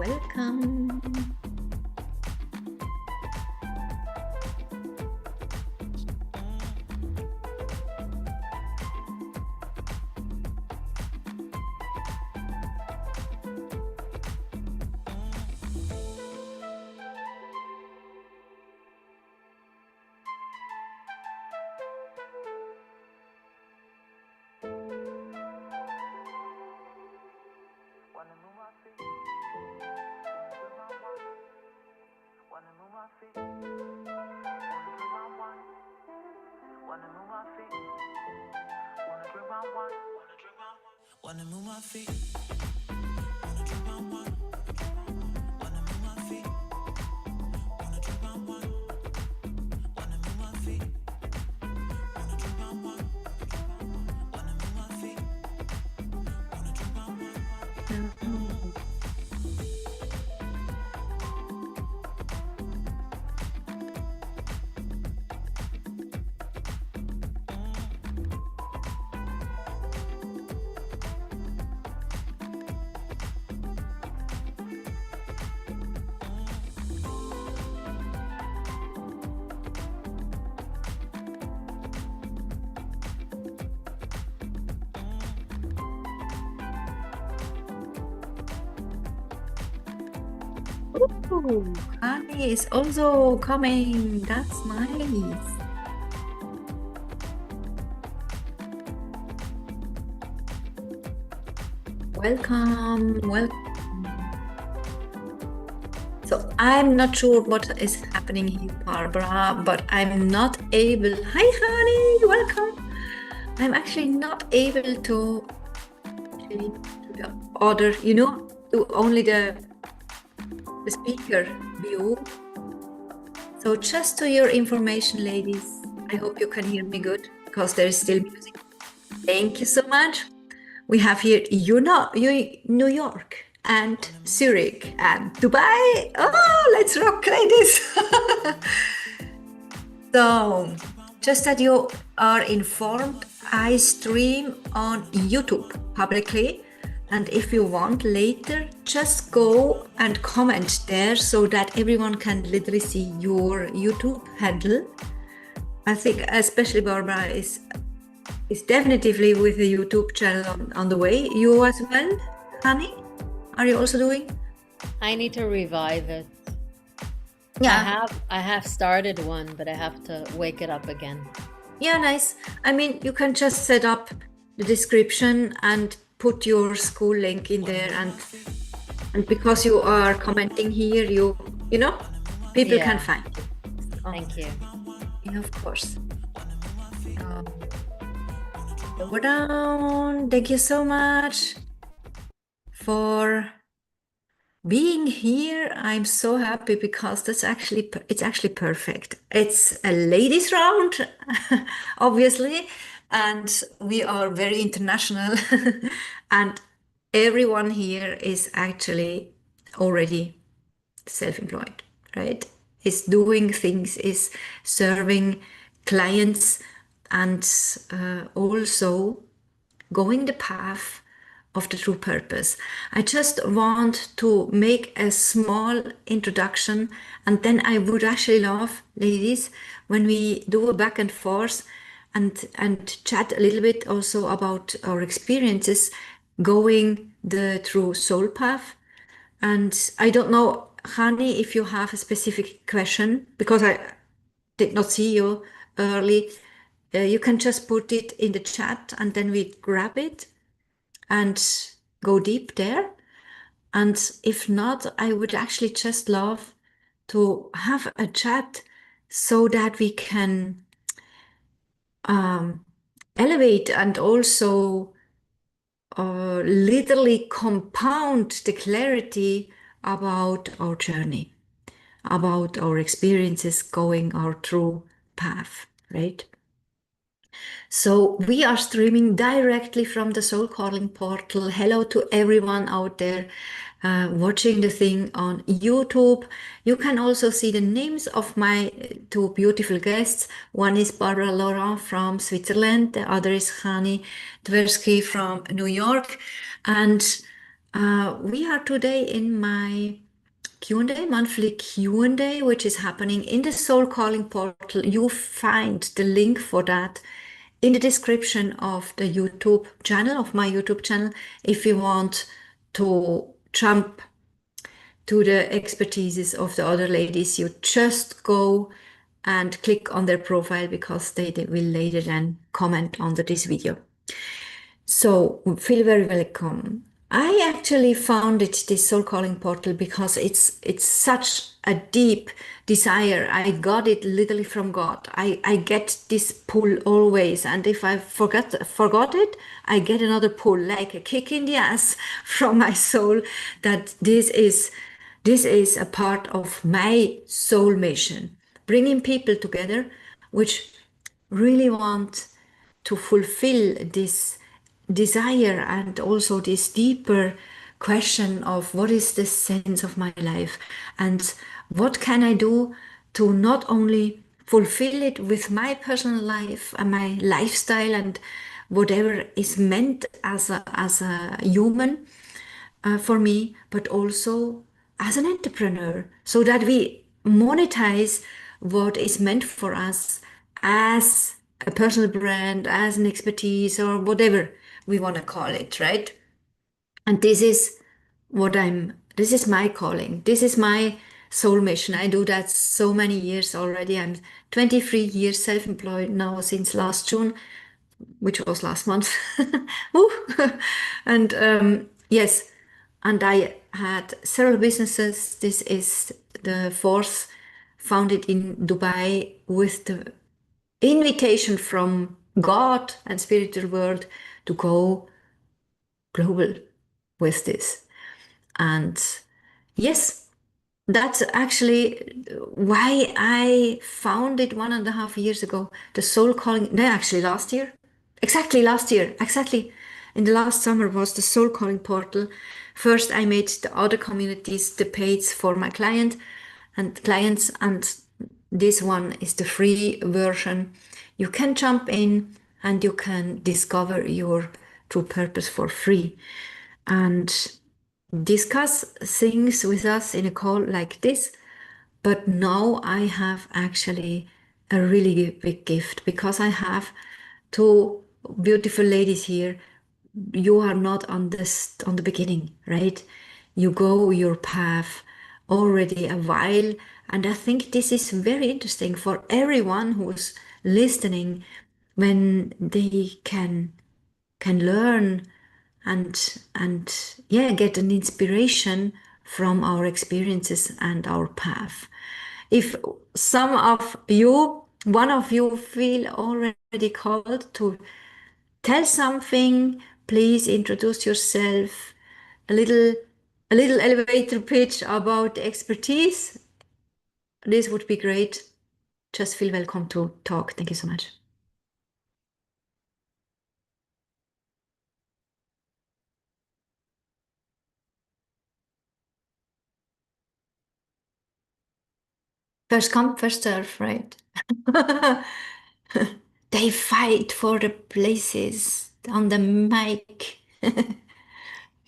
welcome. Wanna move my feet, wanna drink my wine. Wanna move my feet, wanna drink my wine. Wanna move my feet, wanna drink my wine. Wanna move my feet, wanna drink my wine. Ooh, honey is also coming. That's nice. Welcome, welcome. So I'm not sure what is happening here, Barbara, but I'm not able. Hi, honey, welcome. I'm actually not able to change to the other, to only the speaker view. So just to your information, ladies, I hope you can hear me good because there is still music. Thank you so much. We have here New York and Zurich and Dubai. Oh, let's rock, ladies. So just that you are informed, I stream on YouTube publicly. And if you want later, just go and comment there so that everyone can literally see your YouTube handle. I think especially Barbara is definitively with the YouTube channel on the way. You as well, honey? Are you also doing? I need to revive it. Yeah. I have started one, but I have to wake it up again. Yeah, nice. I mean, you can just set up the description and put your school link in there, and because you are commenting here, people can find you. Thank you. Yeah, of course. Go down. Thank you so much for being here. I'm so happy because it's actually perfect. It's a ladies round, obviously, and we are very international, and everyone here is actually already self-employed, right? Is doing things, is serving clients, and also going the path of the true purpose. I just want to make a small introduction, and then I would actually love, ladies, when we do a back and forth and chat a little bit also about our experiences going through SoulPath. And I don't know, Hani, if you have a specific question, because I did not see you early. You can just put it in the chat and then we grab it and go deep there. And if not, I would actually just love to have a chat so that we can elevate and also literally compound the clarity about our journey, about our experiences going our true path, right? So we are streaming directly from the Soul Calling Portal. Hello to everyone out there watching the thing on YouTube. You can also see the names of my two beautiful guests. One is Barbara Laurent from Switzerland. The other is Hani Tversky from New York. And We are today in my Q&A, monthly Q&A, which is happening in the Soul Calling portal. You find the link for that in the description of the YouTube channel, of my YouTube channel, if you want to jump to the expertises of the other ladies. You just go and click on their profile because they will later then comment under this video. So feel very welcome. I actually founded this Soul Calling portal because it's such a deep desire. I got it literally from God. I get this pull always, and if I forgot it, I get another pull, like a kick in the ass from my soul. That this is a part of my soul mission, bringing people together, which really want to fulfill this desire and also this deeper question of what is the sense of my life and what can I do to not only fulfill it with my personal life and my lifestyle and whatever is meant as a human for me, but also as an entrepreneur, so that we monetize what is meant for us as a personal brand, as an expertise, or whatever we want to call it, right? And this is my calling. This is my soul mission. I do that so many years already. I'm 23 years self-employed now since last June, which was last month. Woo! And yes, and I had several businesses. This is the fourth, founded in Dubai with the invitation from God and spiritual world to go global with this. And yes, that's actually why I founded 1.5 years ago the Soul Calling. No, actually last year. Exactly last year. Exactly. In the last summer was the Soul Calling portal. First, I made the other communities the page for my clients, and this one is the free version. You can jump in and you can discover your true purpose for free and discuss things with us in a call like this. But now I have actually a really big gift because I have two beautiful ladies here. You are not on the beginning, right? You go your path already a while, and I think this is very interesting for everyone who's listening when they can learn and yeah, get an inspiration from our experiences and our path. If some of you, one of you feel already called to tell something, please introduce yourself, a little a little elevator pitch about expertise. This would be great. Just feel welcome to talk. Thank you so much. First come, first serve, right? They fight for the places on the mic.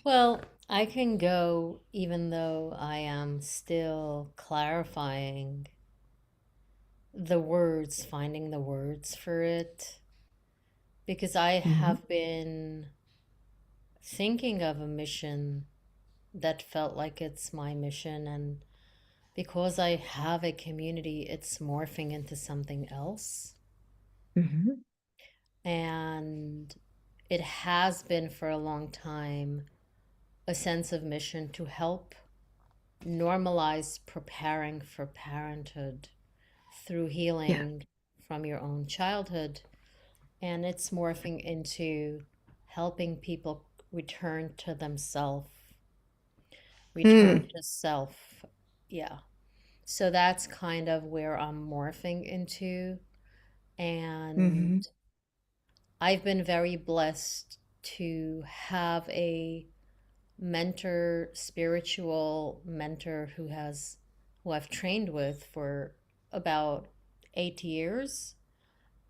Well, I can go even though I am still clarifying the words, finding the words for it, because I Mhm, have been thinking of a mission that felt like it's my mission, and because I have a community, it's morphing into something else. mhm, And it has been for a long time a sense of mission to help normalize preparing for parenthood through yeah. healing from your own childhood. And it's morphing into helping people return to themselves, return Mm, to self. Yeah. So that's kind of where I'm morphing into. And mhm, I've been very blessed to have a mentor, spiritual mentor who I've trained with for about 8 years.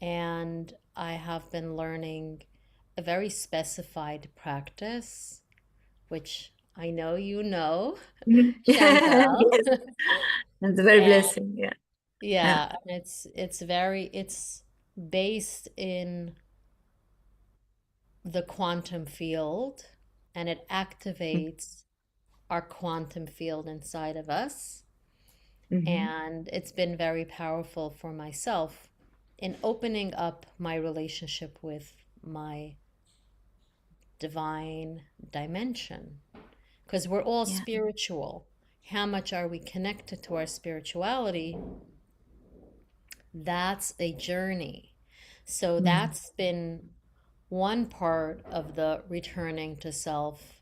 And I have been learning a very specified practice, which I know you know Mhm. Chantal. Yes, that's a very And blessing. Yeah. Yeah. yeah, and it's based in the quantum field, and it activates our quantum field inside of us. Mm-hmm. And it's been very powerful for myself in opening up my relationship with my divine dimension. Because we're all Yeah. spiritual. How much are we connected to our spirituality? That's a journey. So Mm. that's been one part of the returning to self.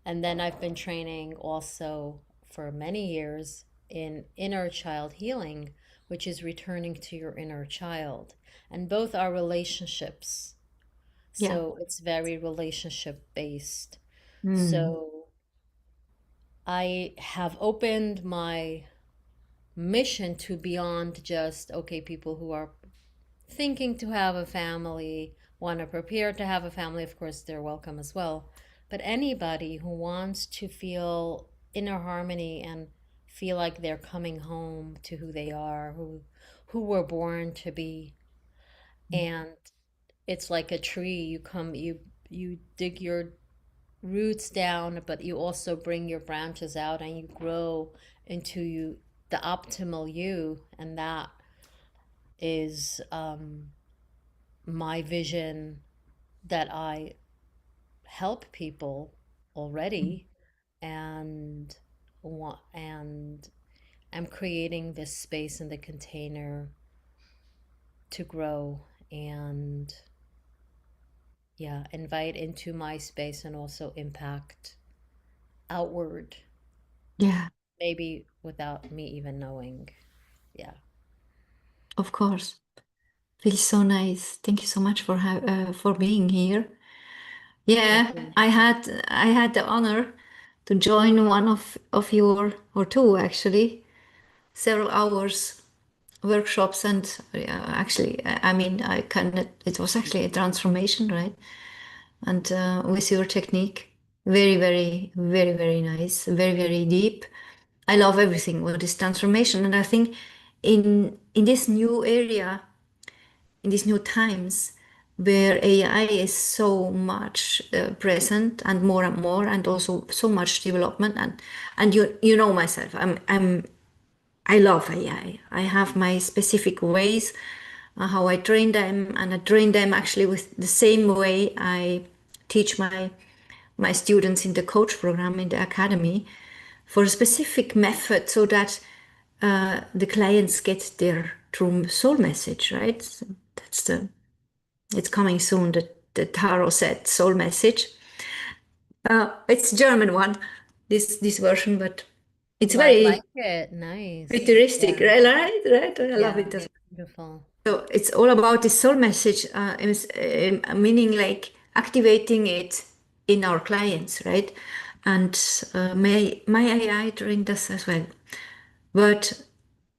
And then I've been training also for many years in inner child healing, which is returning to your inner child. And both are relationships. Yeah. So it's very relationship based. Mm. So I have opened my mission to beyond just, okay, people who are thinking to have a family, want to prepare to have a family, of course, they're welcome as well. But anybody who wants to feel inner harmony and feel like they're coming home to who they are, who were born to be. And it's like a tree. You dig your roots down, but you also bring your branches out and you grow into the optimal you, and that is my vision that I help people already, and and I'm creating this space in the container to grow and yeah, invite into my space and also impact outward, Yeah, maybe without me even knowing. Yeah. of course. Feels so nice. Thank you so much for being here. Thank Yeah, you. I had the honor to join one of your, or two actually, several hours workshops. And actually, I mean, I can, it was actually a transformation, right? And with your technique, very, very, very, very nice, very, very deep. I love everything what is transformation. And I think in this new area, in these new times where AI is so much present and more, and also so much development, and you know myself, I love AI. I have my specific ways how I train them, and I train them actually with the same way I teach my students in the coach program in the academy, for a specific method, so that the clients get their true soul message, right? That's the it's coming soon, the tarot set soul message. It's German one, this version, but it's I very like it. Nice. futuristic, Yeah. right? Right? I love Yeah. it as Beautiful. well. So it's all about the soul message, meaning like activating it in our clients, right? And my AI during this as well. But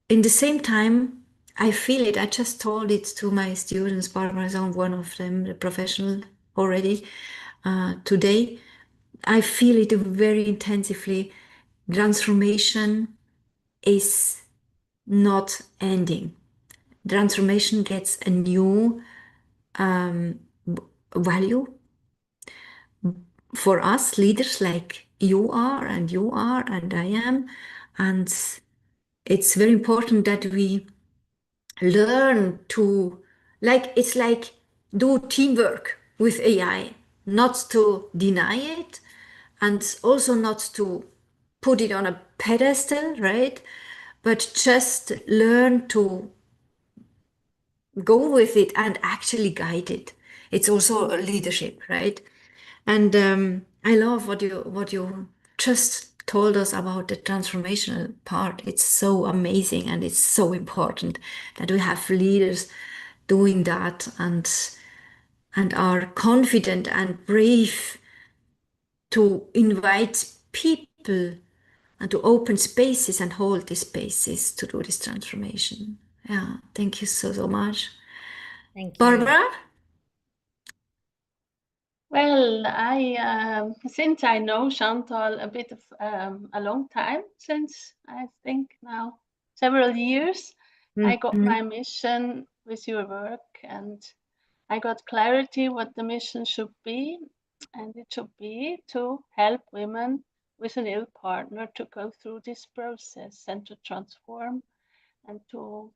in the same time, I feel it. I just told it to my students, Barbara is on one of them, the professional already today. I feel it very intensively. Transformation is not ending. Transformation gets a new value for us leaders, like you are, and you are, and I am. And it's very important that we learn to, like, it's like do teamwork with AI, not to deny it, and also not to put it on a pedestal, right? But just learn to go with it and actually guide it. It's also a leadership, right? And I love what you just told us about the transformational part. It's so amazing, and it's so important that we have leaders doing that, and are confident and brave to invite people and to open spaces and hold these spaces to do this transformation. Yeah, thank you so much. Thank you. Barbara? Well, I since I know Chantal a bit of a long time, since I think now several years, I got Mhm. my mission with your work, and I got clarity what the mission should be, and it should be to help women with an ill partner to go through this process and to transform and to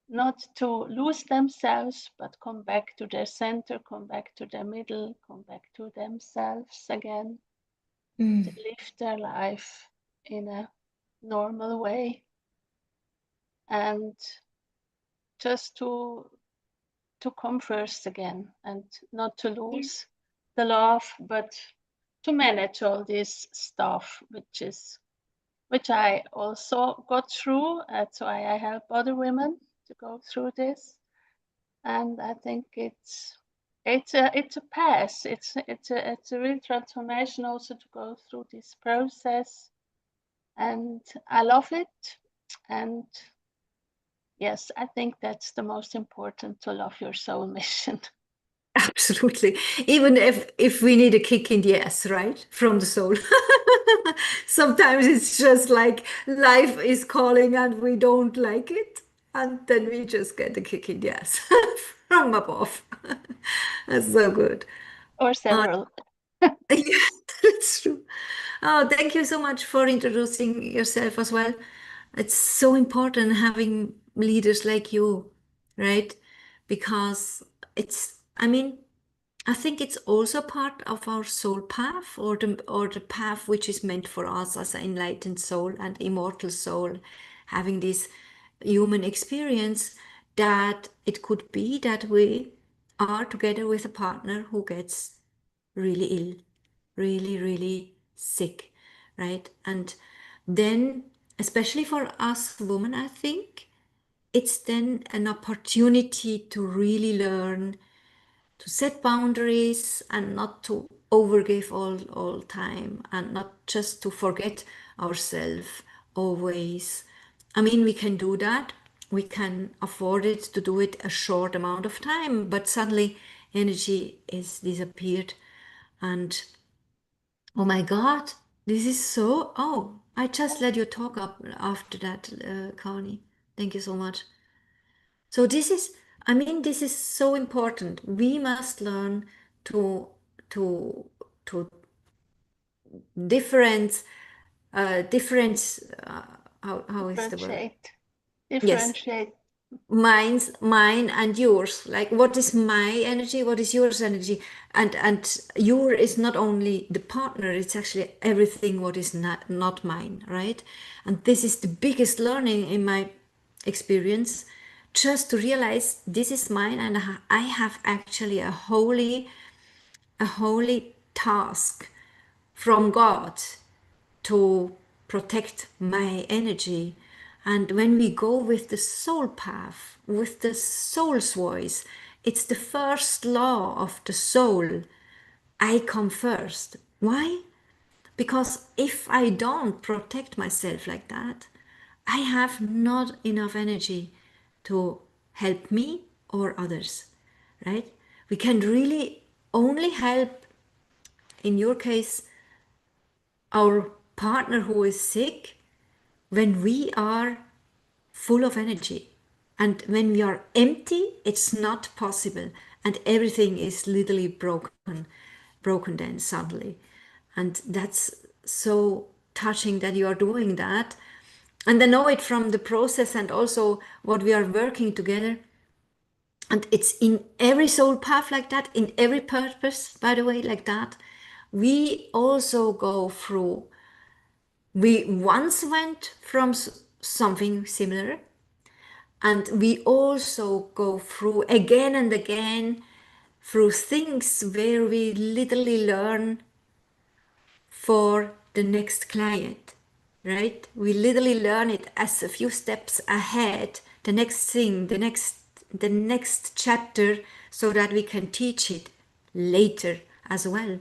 not to lose themselves, but come back to their center, come back to their middle, come back to themselves again, and Mm. live their life in a normal way, and just to come first again, and not to lose the love, but to manage all this stuff, which I also got through. That's why I help other women to go through this. And I think it's a path. It's a real transformation also to go through this process, and I love it. And yes, I think that's the most important, to love your soul mission. Absolutely. Even if we need a kick in the ass, right? From the soul. Sometimes it's just like life is calling and we don't like it. And then we just get a kick in the ass from above. That's so good. Or Uh, several. yeah, that's true. Oh, thank you so much for introducing yourself as well. It's so important having leaders like you, right? Because I mean, I think it's also part of our soul path, or the path which is meant for us as an enlightened soul and immortal soul, having this human experience, that it could be that we are together with a partner who gets really ill, really, really sick, right? And then, especially for us women, I think it's then an opportunity to really learn to set boundaries and not to overgive all time, and not just to forget ourselves always. I mean, we can do that. We can afford it to do it a short amount of time, but suddenly energy is disappeared. And oh my God, this is so. Oh, I just let you talk up after that, Connie. Thank you so much. So I mean, this is so important. We must learn to to to difference, difference. How is the word? Differentiate. Yes, Differentiate. mine and yours. Like, what is my energy? What is yours energy? And your is not only the partner. It's actually everything what is not mine, right? And this is the biggest learning in my experience, just to realize this is mine, and I have actually a holy task from God to protect my energy. And when we go with the soul path, with the soul's voice, it's the first law of the soul. I come first. Why? Because if I don't protect myself like that, I have not enough energy to help me or others, right? We can really only help, in your case, our partner who is sick, when we are full of energy. And when we are empty, it's not possible. And everything is literally broken then suddenly. And that's so touching that you are doing that. And I know it from the process and also what we are working together. And it's in every soul path like that, in every purpose, by the way, like that. We also go through, we once went from something similar, and we also go through again and again through things where we literally learn for the next client, right? We literally learn it as a few steps ahead, the next thing, the next chapter, so that we can teach it later as well.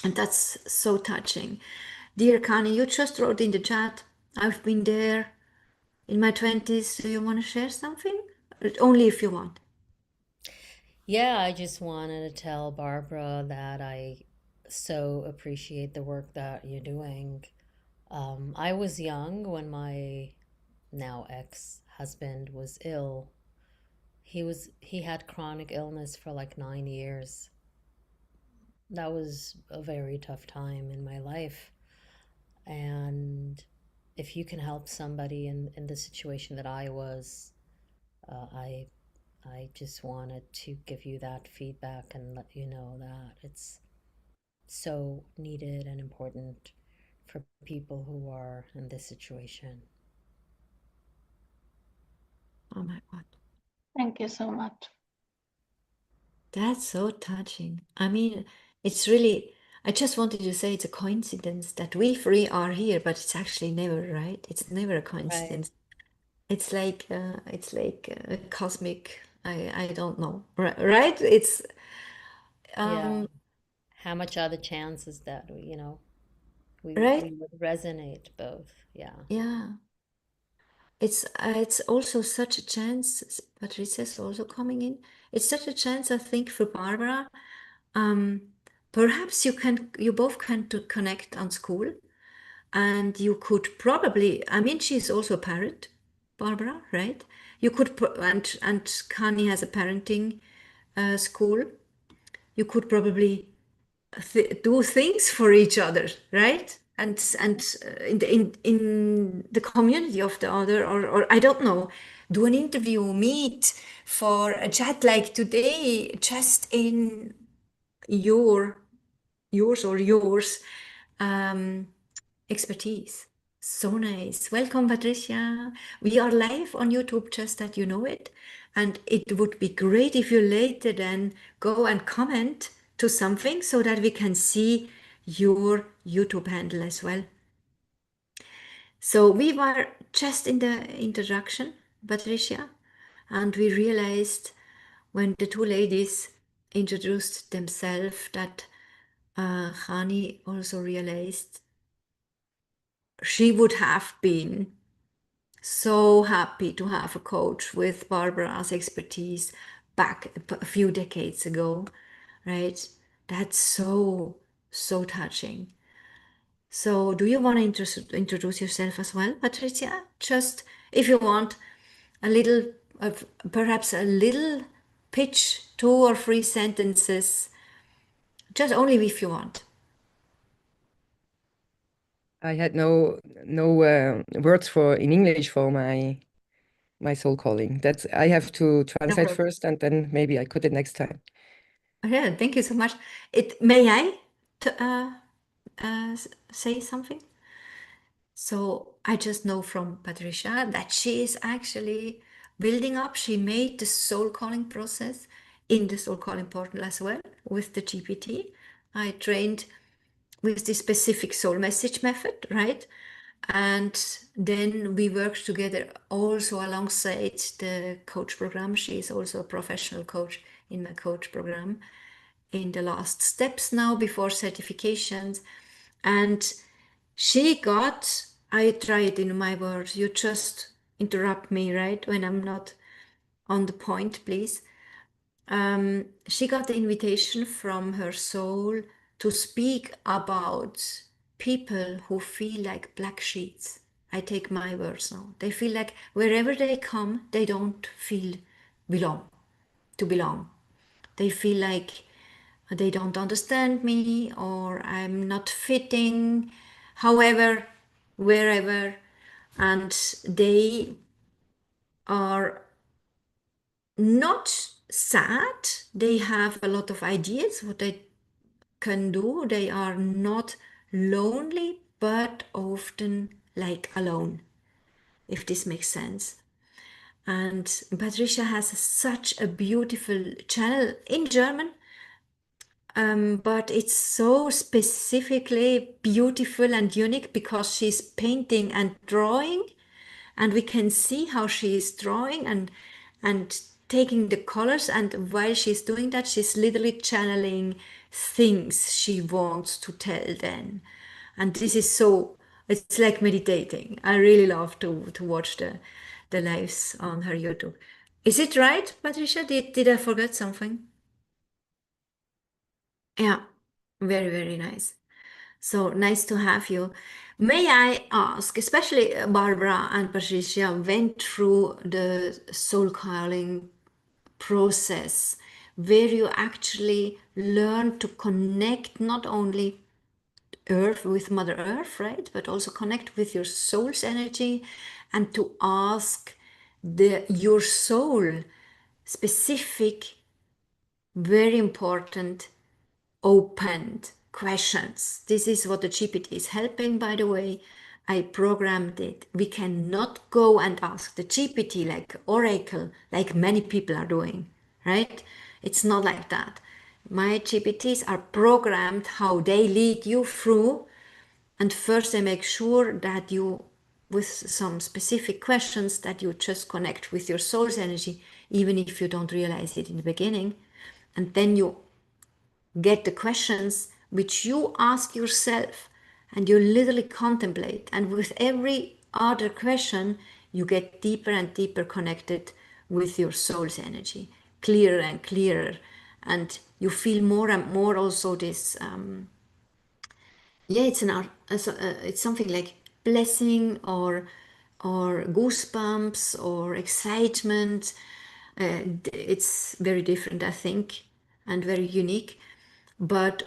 And that's so touching. Dear Connie, you just wrote in the chat, I've been there in my 20s. Do you want to share something? Only if you want. Yeah, I just wanted to tell Barbara that I so appreciate the work that you're doing. I was young when my now ex-husband was ill. He had chronic illness for like 9 years. That was a very tough time in my life. And if you can help somebody in the situation that I was, uh, I I just wanted to give you that feedback and let you know that it's so needed and important for people who are in this situation. Oh my God. Thank you so much. That's so touching. I mean, it's really, I just wanted to say it's a coincidence that we three are here, but it's actually never, right? It's never a Right. coincidence. It's like a cosmic, I don't know, right? It's Yeah. um How much are the chances that, right? we would resonate both? Yeah. Yeah. It's also such a chance. Patricia's also coming in. It's such a chance, I think, for Barbara. Um, Perhaps you both can to connect on school, and you could probably. I mean, she's also a parent, Barbara, right? You could, and Kani has a parenting school. You could probably do things for each other, right? And in the community of the other, or I don't know, do an interview, meet for a chat like today, just in your yours or yours um, expertise. So nice. Welcome, Patricia. We are live on YouTube, just that you know it. And it would be great if you later then go and comment to something so that we can see your YouTube handle as well. So we were just in the introduction, Patricia, and we realized when the two ladies introduced themselves that Hani also realized she would have been so happy to have a coach with Barbara's expertise back a few decades ago, right? That's so, so touching. So, do you want to introduce yourself as well, Patricia? Just if you want a little, of perhaps a little pitch, 2 or 3 sentences, just only if you want. I had no words for in English for my soul calling. That's I have to No translate problem. first, and then maybe I could it next time. Yeah, thank you so much. May I say something? So I just know from Patricia that she is actually building up. She made the soul calling process in the SoulCalling-Portal as well with the GPT. I trained with the specific soul message method, right? And then we worked together also alongside the coach program. She is also a professional coach in my coach program in the last steps now before certifications. And she got, I try it in my words, you just interrupt me, right? When I'm not on the point, please. She got the invitation from her soul to speak about people who feel like black sheets. I take my words now. They feel like wherever they come, they don't feel belong to belong. They feel like they don't understand me or I'm not fitting, however, wherever, and they are not sad. They have a lot of ideas what they can do. They are not lonely, but often like alone, if this makes sense. And Patricia has such a beautiful channel in German, but it's so specifically beautiful and unique because she's painting and drawing, and we can see how she is drawing and taking the colors. And while she's doing that, she's literally channeling things she wants to tell then. And this is so, it's like meditating. I really love to watch the lives on her YouTube. Is it right, Patricia? Did I forget something? Yeah, very, very nice. So nice to have you. May I ask, especially Barbara and Patricia went through the soul calling process where you actually learn to connect not only Earth with Mother Earth, right, but also connect with your soul's energy and to ask your soul specific, very important opened questions. This is what the GPT is helping, by the way. I programmed it. We cannot go and ask the GPT like Oracle, like many people are doing, right? It's not like that. My GPTs are programmed how they lead you through, and first they make sure that you, with some specific questions, that you just connect with your soul's energy, even if you don't realize it in the beginning. And then you get the questions which you ask yourself and you literally contemplate. And with every other question, you get deeper and deeper connected with your soul's energy, clearer and clearer. And you feel more and more also this, yeah, it's an art, it's something like blessing or goosebumps or excitement. It's very different, I think, and very unique. But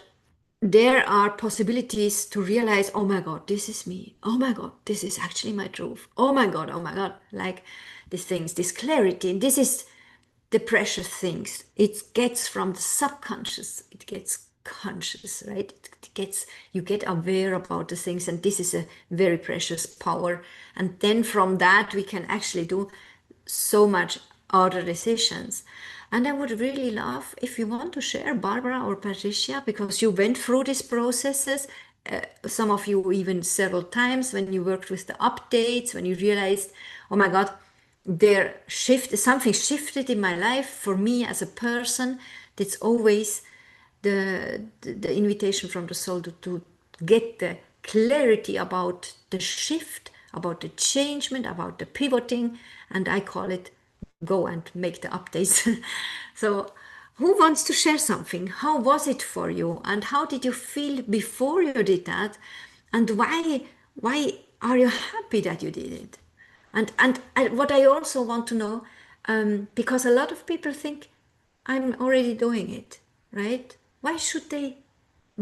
there are possibilities to realize, oh my God, this is me. Oh my God, this is actually my truth. Oh my God, like these things, this clarity. This is the precious things. It gets from the subconscious, it gets conscious, right? It gets, you get aware about the things, and this is a very precious power. And then from that, we can actually do so much other decisions. And I would really love if you want to share, Barbara or Patricia, because you went through these processes, some of you even several times, when you worked with the updates, when you realized, oh my God, something shifted in my life. For me as a person, that's always the invitation from the soul to get the clarity about the shift, about the changement, about the pivoting, and I call it go and make the updates. So who wants to share something? How was it for you, and how did you feel before you did that, and why are you happy that you did it? And what I also want to know, because a lot of people think I'm already doing it, right? Why should they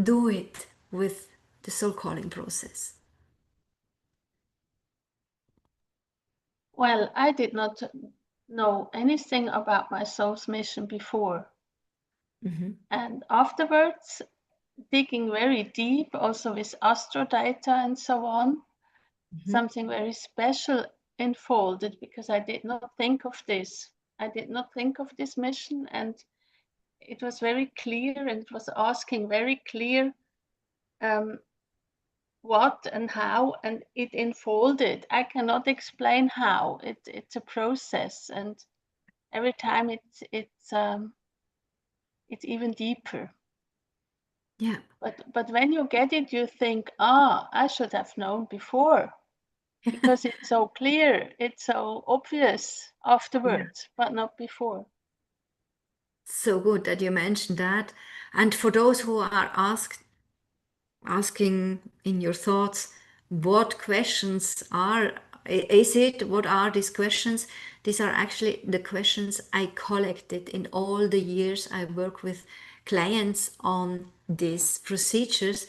do it with the soul calling process? Well, I did not know anything about my soul's mission before. And afterwards, digging very deep, also with astro data and so on, something very special unfolded because I did not think of this. I did not think of this mission, and it was very clear, and it was asking very clear what and how, and it unfolded. I cannot explain how. It's a process, and every time it's even deeper. Yeah. But when you get it, you think, I should have known before, because it's so clear, it's so obvious Yeah. afterwards, but not before. So good that you mentioned that. And for those who are asking in your thoughts, what questions are, is it, what are these questions? These are actually the questions I collected in all the years I work with clients on these procedures.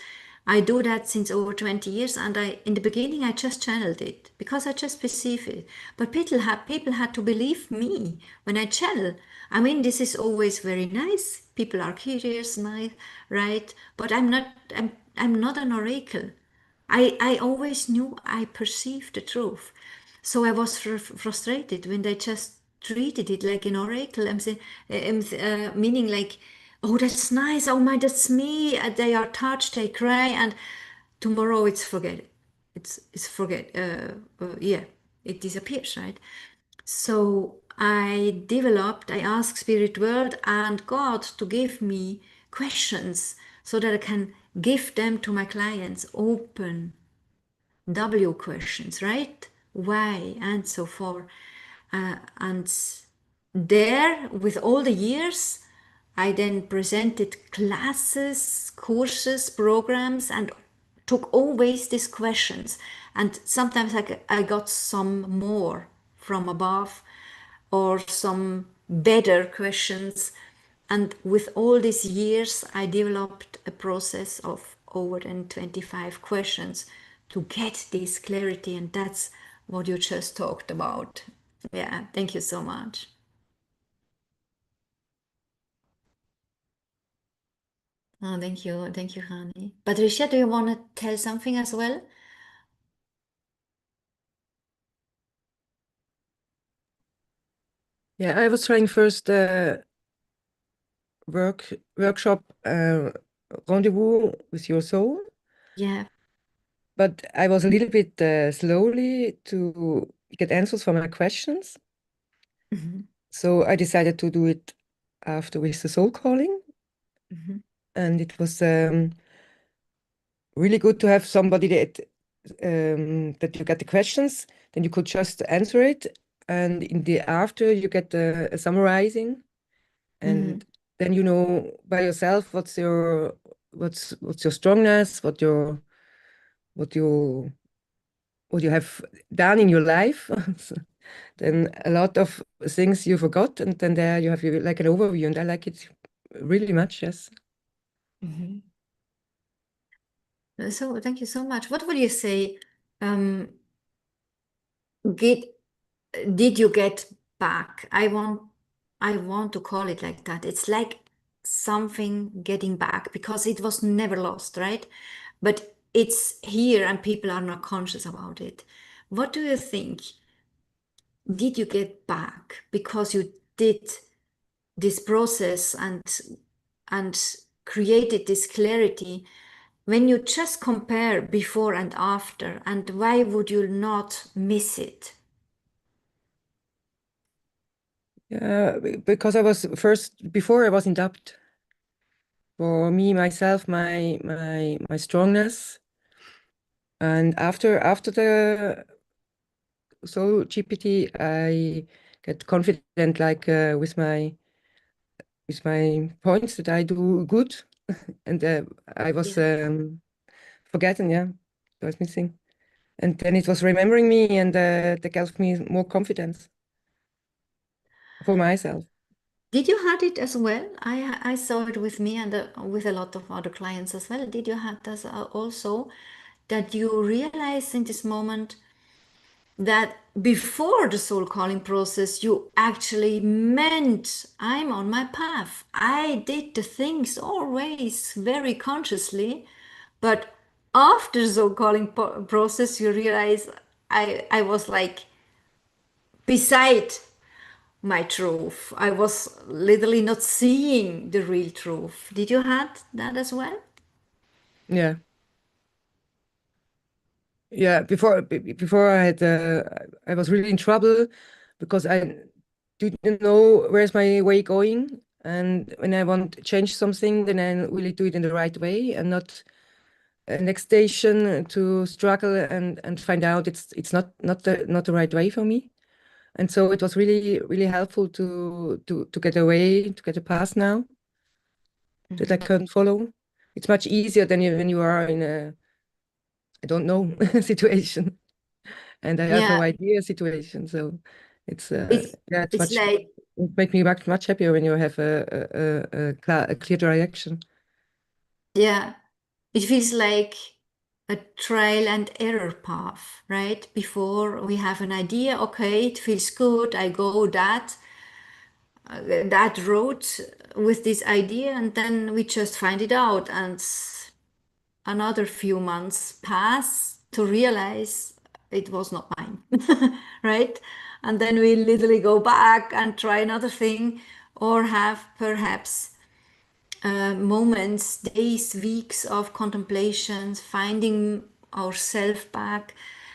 I do that since over 20 years, and in the beginning I just channeled it because I just perceive it. But people had to believe me when I channel. I mean, this is always very nice. People are curious, nice, right? But I'm not an oracle. I always knew I perceived the truth. So I was frustrated when they just treated it like an oracle. I'm saying, meaning like, oh, that's nice. Oh my, that's me. They are touched, they cry, and tomorrow it's forget. It's forget. Yeah, it disappears, right? So I asked Spirit World and God to give me questions so that I can give them to my clients, open W questions, right? Why and so forth. And there, with all the years, I then presented classes, courses, programs, and took always these questions. And sometimes I got some more from above or some better questions. And with all these years, I developed a process of over than 25 questions to get this clarity. And that's what you just talked about. Yeah, thank you so much. Oh, thank you. Thank you, Hani. Patricia, do you want to tell something as well? Yeah, I was trying first workshop rendezvous with your soul, Yeah. but I was a little bit slowly to get answers for my questions. Mhm, So I decided to do it after with the soul calling, mhm, and it was really good to have somebody that you get the questions, then you could just answer it, and in the after you get a summarizing, mhm, and then you know by yourself what's your strongness, what you what you have done in your life. So then a lot of things you forgot, and then there you have like an overview, and I like it really much. Yes. mhm. So thank you so much. What would you say? Um, get, did you get back? I want to call it like that. It's like something getting back because it was never lost, right? But it's here and people are not conscious about it. What do you think? Did you get back because you did this process and created this clarity when you just compare before and after, and why would you not miss it? Yeah, because I was first before I was in doubt for me myself, my strongness, and after the Soul GPT, I get confident like with my points that I do good, and I was Yeah. forgetting, yeah, I was missing, and then it was remembering me, and that gave me more confidence for myself. Did you had it as well? I saw it with me and with a lot of other clients as well. Did you have this also that you realize in this moment that before the soul calling process, you actually meant I'm on my path. I did the things always very consciously, but after the soul calling process, you realize I was like beside my truth. I was literally not seeing the real truth. Did you had that as well? Yeah, yeah. Before I was really in trouble because I didn't know where's my way going, and when I want to change something, then I really do it in the right way and not next station to struggle and find out it's not the right way for me. And so it was really helpful to get away, to get a path now that I Mhm. can follow. It's much easier than when you are in a I don't know situation and I have Yeah, no idea situation. So it's it's yeah, it's like it make me much happier when you have a clear direction. yeah, it feels like a trial and error path, right? Before we have an idea, okay, it feels good. I go that road with this idea, and then we just find it out, and another few months pass to realize it was not mine, right? And then we literally go back and try another thing, or have perhaps moments, days, weeks of contemplations, finding ourself back.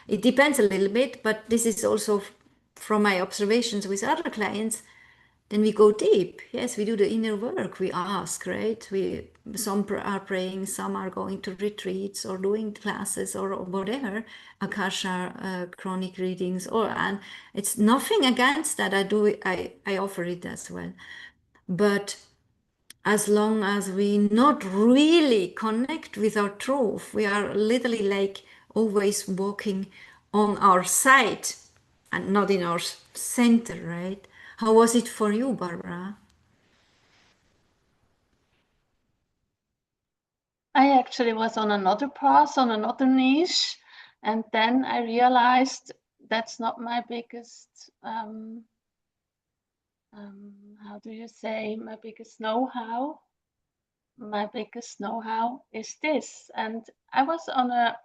It depends a little bit, but this is also from my observations with other clients. Then we go deep. Yes, we do the inner work. We ask, right? We some are praying, some are going to retreats or doing classes or whatever, akasha, chronic readings, or and it's nothing against that. I do. I offer it as well, but as long as we not really connect with our truth. We are literally like always walking on our side and not in our center, right? How was it for you, Barbara? I actually was on another path, on another niche, and then I realized that's not my biggest, how do you say, my biggest know-how. My biggest know-how is this, and I was on a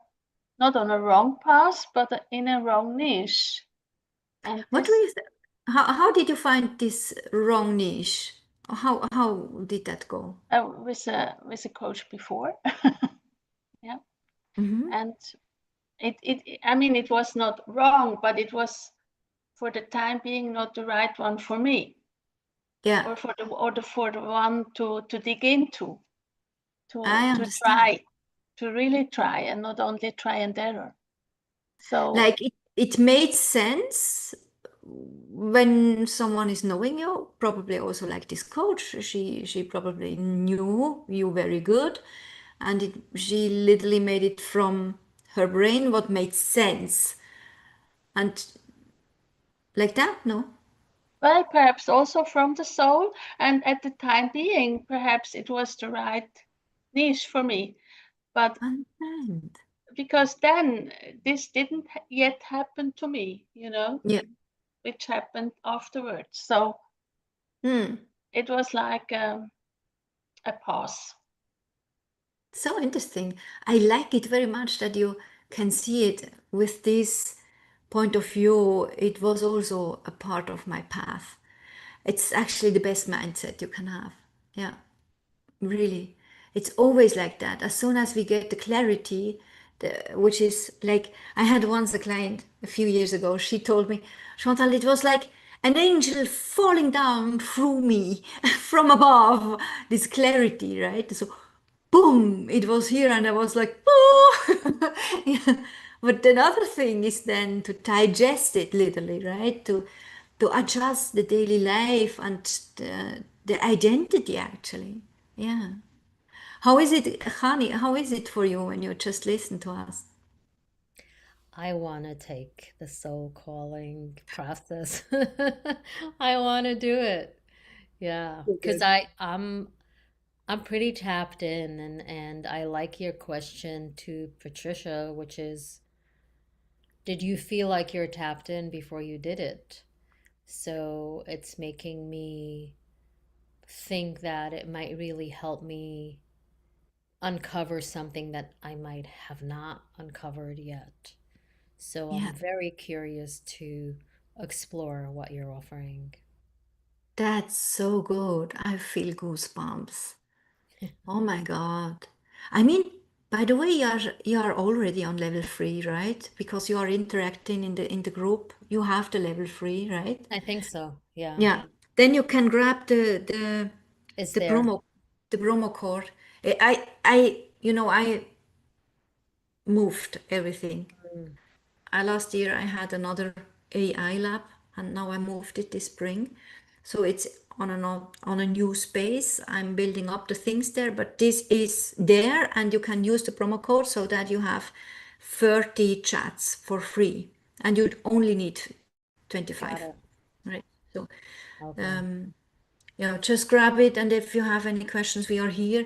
not on a wrong path, but in a wrong niche, and What do this you how did you find this wrong niche? How did that go? with a coach before, yeah, Hmm. and it I mean it was not wrong, but it was for the time being not the right one for me, Yeah, or for the one to dig into, I to understand. try, to really try, and not only try and error. So Like it made sense when someone is knowing you, probably also like this coach, she probably knew you very good, and she literally made it from her brain what made sense, and like that, no? well, perhaps also from the soul, and at the time being, perhaps it was the right niche for me. But Understand. because then this didn't yet happen to me, Yeah. which happened afterwards. So Hmm. it was like a pause. So interesting. I like it very much that you can see it with this point of view. It was also a part of my path. It's actually the best mindset you can have. Yeah, really. It's always like that. As soon as we get the clarity, which is like, I had once a client a few years ago, she told me, Chantal, it was like an angel falling down through me from above, this clarity, right? So, boom, it was here, and I was like, oh. Yeah. But another thing is then to digest it literally, right? To adjust the daily life and the identity actually. Yeah. How is it, Hani? How is it for you when you just listen to us? I want to take the soul calling process. I want to do it. Yeah, because I'm pretty tapped in, and I like your question to Patricia, which is, did you feel like you're tapped in before you did it? So it's making me think that it might really help me uncover something that I might have not uncovered yet. So Yeah, I'm very curious to explore what you're offering. that's so good. I feel goosebumps. Oh my God. I mean, by the way, you are already on level 3, right? Because you are interacting in the group. You have the level 3, right? I think so. Yeah. Yeah. Then you can grab the It's the there. promo the promo code. I moved everything. Mm. Last year I had another AI lab, and now I moved it this spring. So it's on a new space. I'm building up the things there, but this is there, and you can use the promo code so that you have 30 chats for free, and you only need 25, Got it. right? So Okay. just grab it, and if you have any questions, we are here.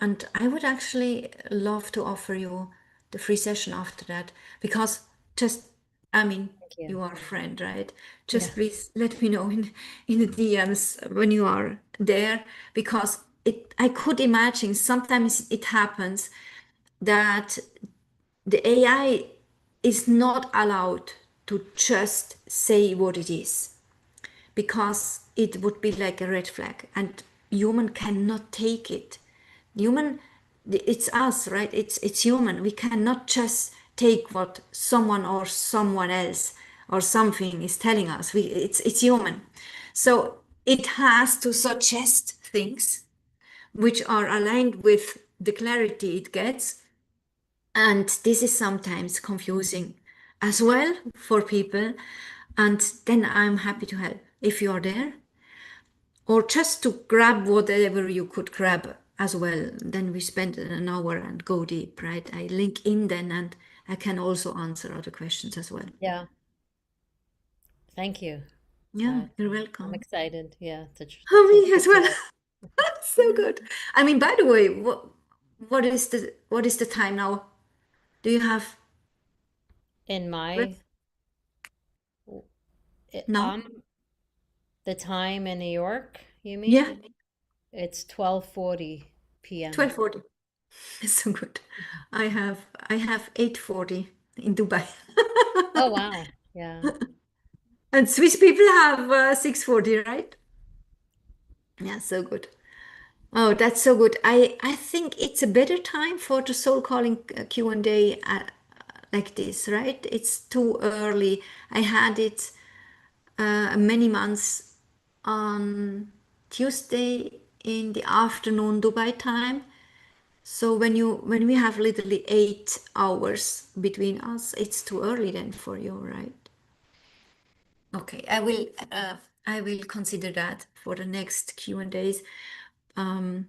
And I would actually love to offer you the free session after that, because just, I mean, Thank you. you are a friend, right? Yeah. Just please let me know in the DMs when you are there, because I could imagine sometimes it happens that the AI is not allowed to just say what it is, because it would be like a red flag, and human cannot take it. Human, it's us, right? It's human. We cannot just take what someone or someone else or something is telling us. It's human. So it has to suggest things which are aligned with the clarity it gets, and this is sometimes confusing as well for people. And then I'm happy to help if you're there. or just to grab whatever you could grab as well. Then we spend an hour and go deep, right? I link in then, and I can also answer other questions as well. Yeah. Thank you. Yeah, That you're I'm welcome. excited. Yeah, Oh, to me as well. talk. So good. I mean, by the way, what is the time now? Do you have In it my, now? the time in New York, you Yeah, mean? It's 12:40 p.m. 12:40. It's so good. I have 8:40 in Dubai. Oh, wow. Yeah. And Swiss people have 6:40, right? Yeah, so good. Oh, that's so good. I think it's a better time for the soul calling Q&A like this, right? It's too early. I had it many months on Tuesday in the afternoon Dubai time. So when we have literally 8 hours between us, it's too early then for you, right? Okay, I will consider that for the next Q&As, um,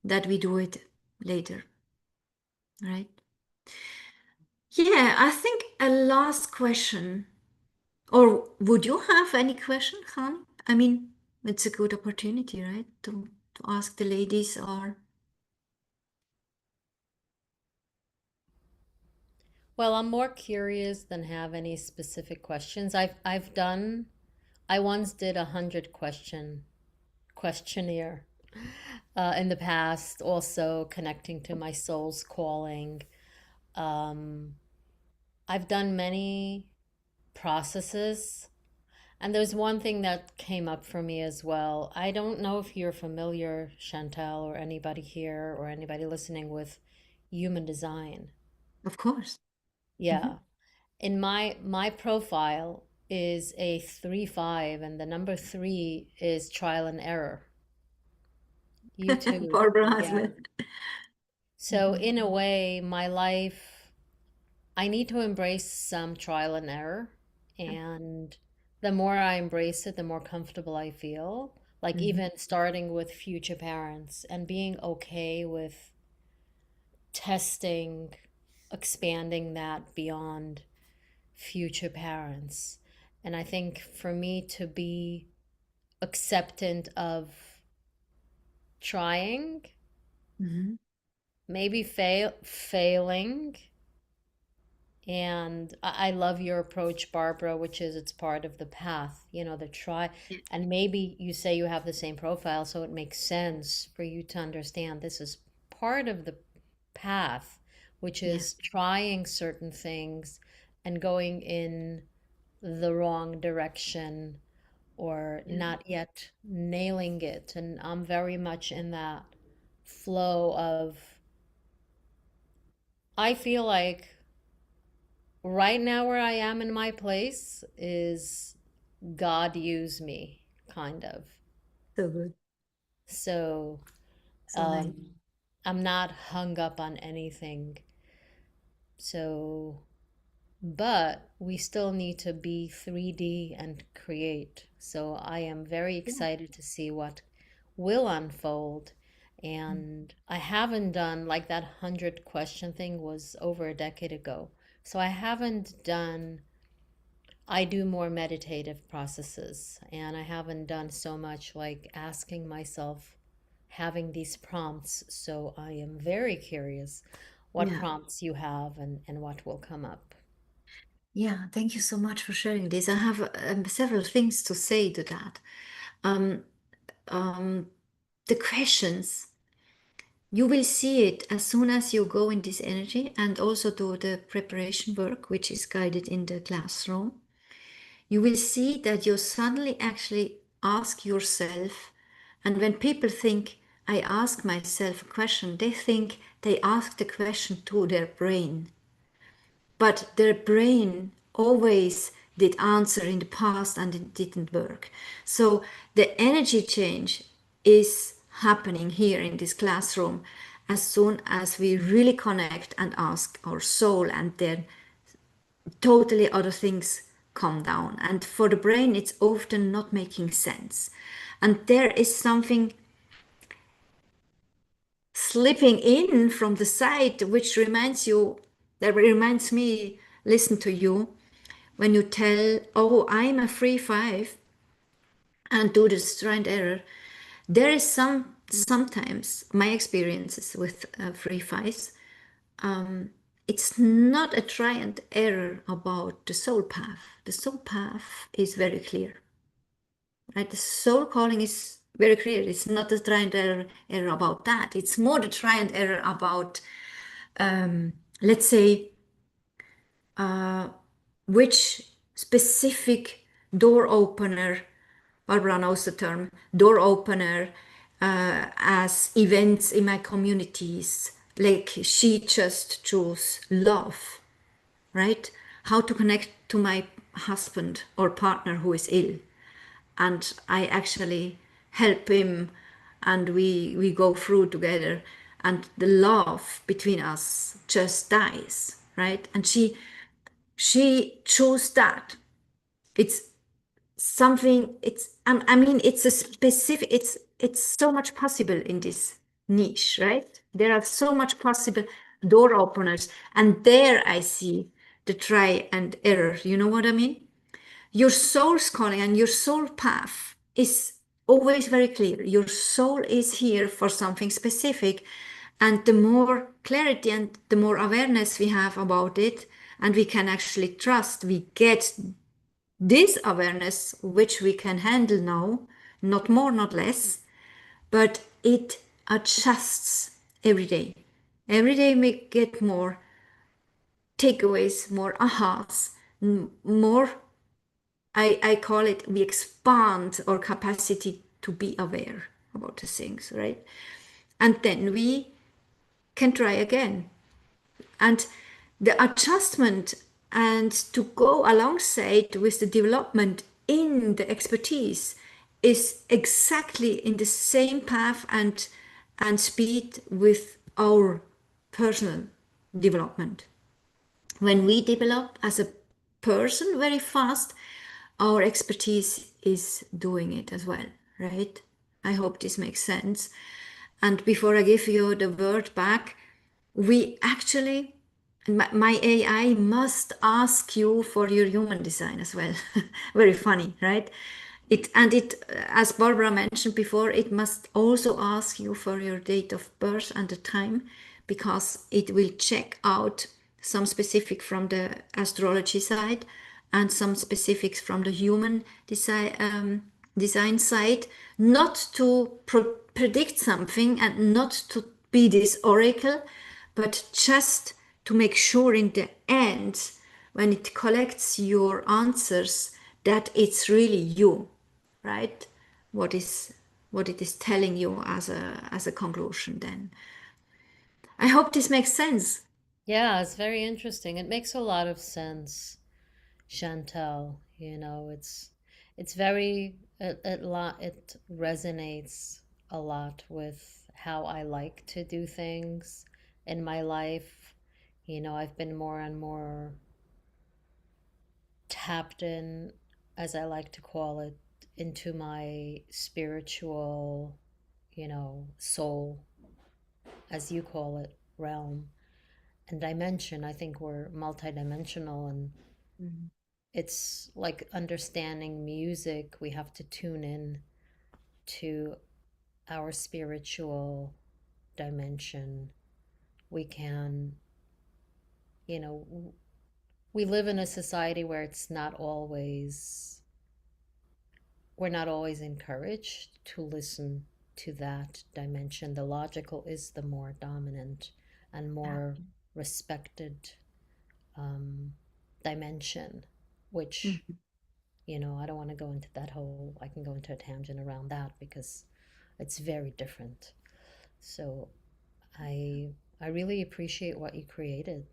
that we do it later, right? Yeah, I think a last question, or would you have any question, Khan? I mean, it's a good opportunity, right? To ask the ladies or Well, I'm more curious than have any specific questions. I once did 100 questionnaire in the past, also connecting to my soul's calling. Um, I've done many processes, and there's one thing that came up for me as well. I don't know if you're familiar, Chantal, or anybody here or anybody listening with human design. of course. Mhm. Yeah. In my profile is a 3-5, and the number 3 is trial and error. You too. Barbara has Yeah. well. So Mhm. in a way, my life, I need to embrace some trial and error. And the more I embrace it, the more comfortable I feel. Like Mhm. even starting with future parents and being okay with testing, expanding that beyond future parents. And I think for me to be acceptant of trying, Mhm. maybe failing. And I love your approach, Barbara, which is it's part of the path, the try. Yeah. And maybe you say you have the same profile, so it makes sense for you to understand this is part of the path, which Yeah. is trying certain things and going in the wrong direction or Yeah. not yet nailing it. And I'm very much in that flow of, I feel like right now where I am in my place is God use me, kind of. So good. So So nice. um, I'm not hung up on anything. So, but we still need to be 3D and create. So I am very Yeah. excited to see what will unfold. Mm. And I haven't done like that 100 question thing was over a decade ago. So I haven't done, I do more meditative processes, and I haven't done so much like asking myself, having these prompts. So I am very curious what Yeah. prompts you have and what will come up. Yeah. Thank you so much for sharing this. I have several things to say to that. Um, um, the questions, you will see it as soon as you go in this energy and also do the preparation work, which is guided in the classroom. You will see that you suddenly actually ask yourself, and when people think, I ask myself a question, they think they ask the question to their brain. But their brain always did answer in the past and it didn't work. So the energy change is happening here in this classroom as soon as we really connect and ask our soul, and then totally other things calm down. And for the brain, it's often not making sense. And there is something slipping in from the side, which reminds me, listen to you, when you tell, oh, I'm a free five, and do this try and error. There is sometimes my experiences with free fives. It's not a try and error about the soul path. The soul path is very clear, right? The soul calling is very clear. It's not a try and error about that. It's more the try and error about, let's say, which specific door opener, Barbara knows the term, door opener, as events in my communities, like she just chose love, right? How to connect to my husband or partner who is ill. And I actually help him and we go through together and the love between us just dies, right? And she chose that. It's something, I mean, it's a specific, it's so much possible in this niche, right? There are so much possible door openers, and there I see the try and error. You know what I mean? Your soul's calling and your soul path is always very clear. Your soul is here for something specific. And the more clarity and the more awareness we have about it, and we can actually trust, we get this awareness, which we can handle now, not more, not less, but it adjusts every day. Every day we get more takeaways, more ahas, more, I call it, we expand our capacity to be aware about the things, right? And then we can try again. And the adjustment and to go alongside with the development in the expertise is exactly in the same path and speed with our personal development. When we develop as a person very fast, our expertise is doing it as well, right? I hope this makes sense. And before I give you the word back, we actually, my AI must ask you for your human design as well. Very funny, right? As Barbara mentioned before, it must also ask you for your date of birth and the time, because it will check out some specific from the astrology side and some specifics from the human design side, not to predict something and not to be this oracle, but just to make sure in the end, when it collects your answers, that it's really you, right? What is what it is telling you as a conclusion then. I hope this makes sense. Yeah, it's very interesting. It makes a lot of sense, Chantal. It's very it resonates a lot with how I like to do things in my life. I've been more and more tapped in, as I like to call it, into my spiritual, soul, as you call it, realm and dimension. I think we're multidimensional, and it's like understanding music. We have to tune in to our spiritual dimension. We can, you know, we live in a society where we're not always encouraged to listen to that dimension. The logical is the more dominant and more respected dimension, which, I don't want to go into that whole, I can go into a tangent around that because it's very different. So I I really appreciate what you created.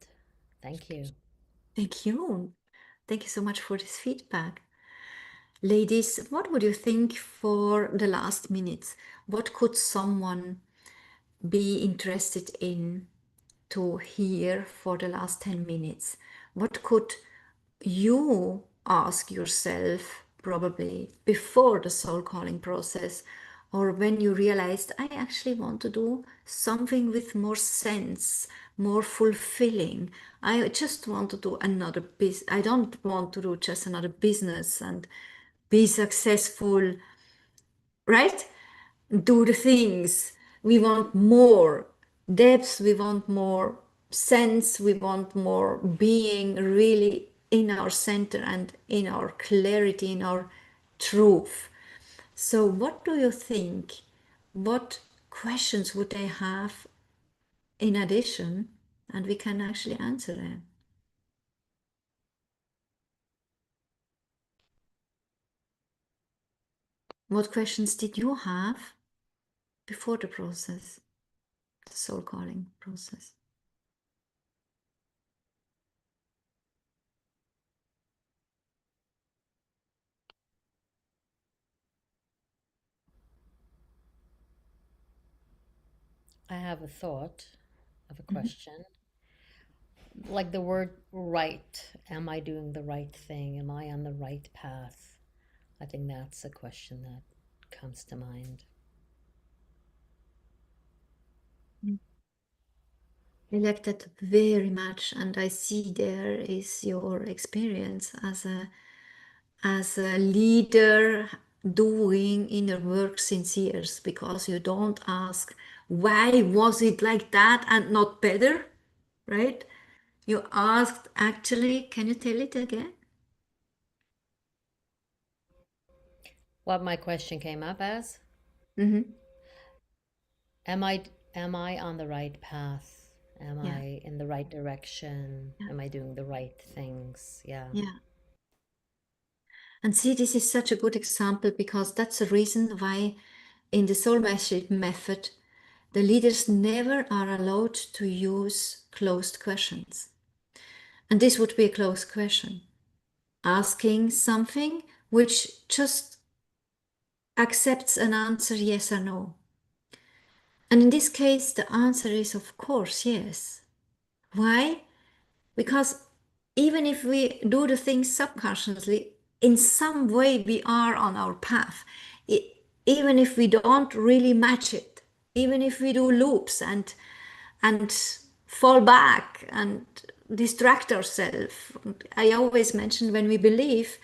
Thank you. Thank you. Thank you so much for this feedback. Ladies, what would you think for the last minutes? What could someone be interested in to hear for the last 10 minutes? What could you ask yourself, probably before the soul calling process, or when you realized, I actually want to do something with more sense, more fulfilling. I just want to do another business. I don't want to do just another business and be successful, right? Do the things. We want more depth, we want more sense, we want more being really in our center and in our clarity, in our truth. So, what do you think? What questions would they have in addition? And we can actually answer them. What questions did you have before the process, the soul calling process? I have a thought of a question. Like the word right. Am I doing the right thing? Am I on the right path? I think that's a question that comes to mind. I like that very much, and I see there is your experience as a leader doing inner work since years, because you don't ask why was it like that and not better, right? You asked actually, can you tell it again? What my question came up as? Mm-hmm. Am I am I on the right path? Am Yeah, I in the right direction? yeah, Am I doing the right things? Yeah. yeah. And see, this is such a good example, because that's the reason why in the soul message method, the leaders never are allowed to use closed questions. And this would be a closed question, asking something which just accepts an answer yes or no. And in this case, the answer is of course yes. Why? Because even if we do the things subconsciously, in some way we are on our path. Even if we don't really match it, even if we do loops and fall back and distract ourselves. I always mention, when we believe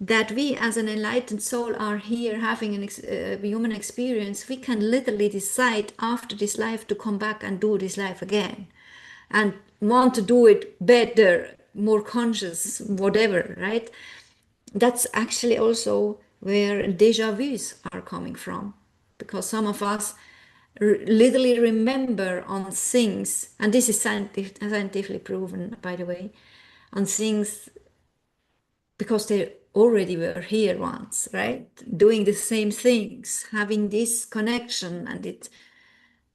that we as an enlightened soul are here having a human experience, we can literally decide after this life to come back and do this life again and want to do it better, more conscious, whatever, right? That's actually also where deja vus are coming from, because some of us literally remember on things, and this is scientifically proven, by the way, on things because they already were here once, right? Doing the same things, having this connection, and it.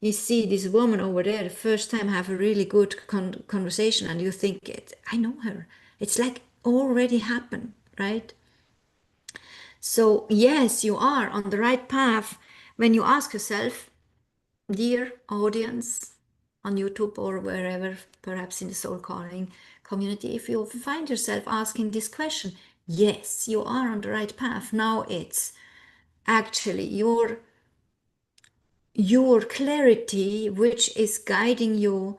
You see this woman over there, the first time have a really good conversation, and you think, I know her. It's like already happened, right? So, yes, you are on the right path when you ask yourself, dear audience on YouTube or wherever, perhaps in the soul calling community, if you find yourself asking this question, yes, you are on the right path. Now it's actually your clarity which is guiding you.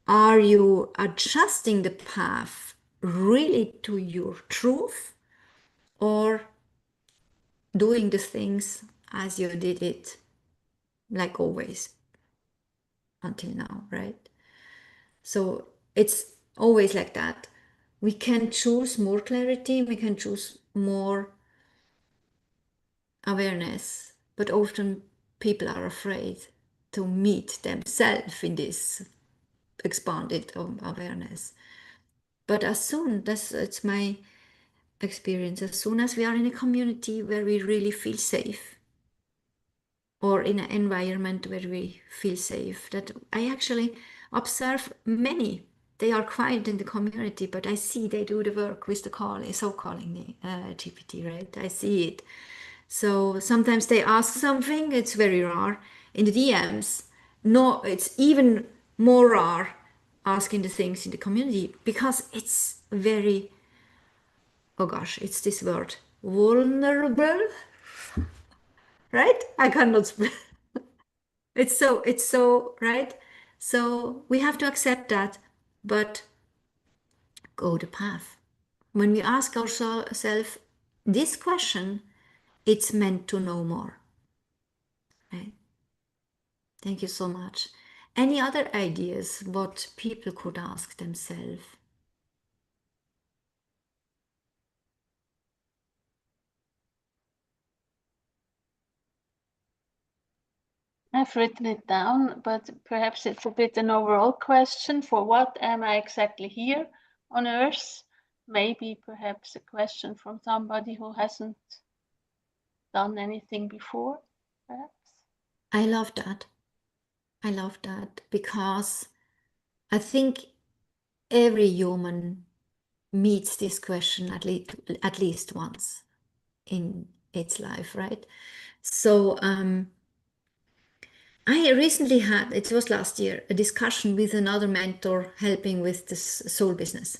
Are you adjusting the path really to your truth, or doing the things as you did it, like always until now, right? So it's always like that. We can choose more clarity, we can choose more awareness, but often people are afraid to meet themselves in this expanded awareness. But as soon, that's it's my experience, as soon as we are in a community where we really feel safe, or in an environment where we feel safe, that I actually observe many. They are quiet in the community, but I see they do the work with the call, so calling GPT, right? I see it. So sometimes they ask something, it's very rare. In the DMs, no, it's even more rare asking the things in the community, because it's very oh gosh, it's this word, vulnerable, right? I cannot it's so right. So we have to accept that, but go the path. When we ask ourselves this question, it's meant to know more, right? Thank you so much. Any other ideas what people could ask themselves? I've written it down, but perhaps it's a bit an overall question. For what am I exactly here on Earth? Maybe perhaps a question from somebody who hasn't done anything before, perhaps. I love that. I love that because I think every human meets this question at least once in its life, right? So I recently had, it was last year, a discussion with another mentor helping with this soul business.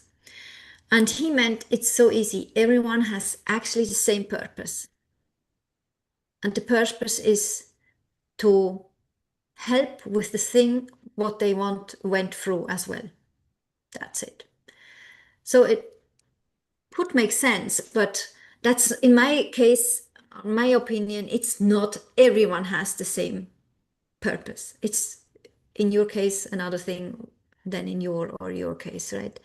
And he meant it's so easy. Everyone has actually the same purpose. And the purpose is to help with the thing what they went through as well. That's it. So it would make sense, but that's in my case, my opinion, it's not everyone has the same purpose. It's in your case another thing than in your case, right?